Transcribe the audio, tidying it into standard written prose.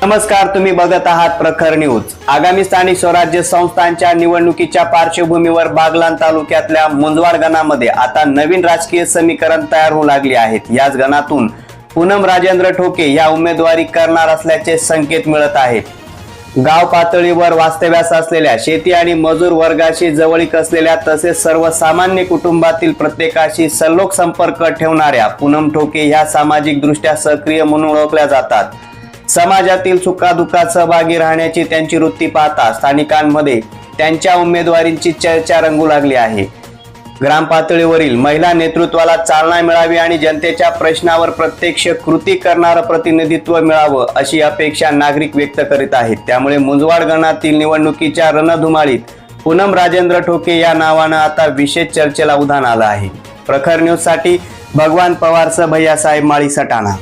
नमस्कार, तुम्ही बघत आहात प्रखर न्यूज। आगामी स्थानिक स्वराज्य संस्थांच्या निवडणुकीच्या पार्श्वभूमीवर बागलाण तालुक्यातल्या मुंजवाड गणामध्ये आता नवीन राजकीय समीकरण तयार होऊ लागले आहेत। याच गणातून पूनम राजेंद्र ठोके या उमेदवारी करणार असल्याचे संकेत मिळत आहेत। गाव पातळीवर वास्तव्यास असलेल्या शेती आणि मजूर वर्गाशी जवळीक असलेल्या तसेच सर्वसामान्य कुटुंबातील प्रत्येकाशी सल्लोक संपर्क ठेवणाऱ्या पूनम ठोके ह्या सामाजिक दृष्ट्या सक्रिय म्हणून ओळखल्या जातात। समाजातील सुखादुःखात सहभागी राहण्याची त्यांची वृत्ती पाहता स्थानिकांमध्ये त्यांच्या उमेदवारीची चर्चा रंगू लागली आहे। ग्राम पातळीवरील महिला नेतृत्वाला चालना मिळावी आणि जनतेच्या प्रश्नावर प्रत्यक्ष कृती करणारं प्रतिनिधित्व मिळावं अशी अपेक्षा नागरिक व्यक्त करीत आहेत। त्यामुळे मुंजवाड गणातील निवडणुकीच्या रणधुमाळीत पूनम राजेंद्र ठोके या नावानं आता विशेष चर्चेला उधाण आलं आहे। प्रखर न्यूज साठी भगवान पवारसह भैयासाहेब माळी सटाणा।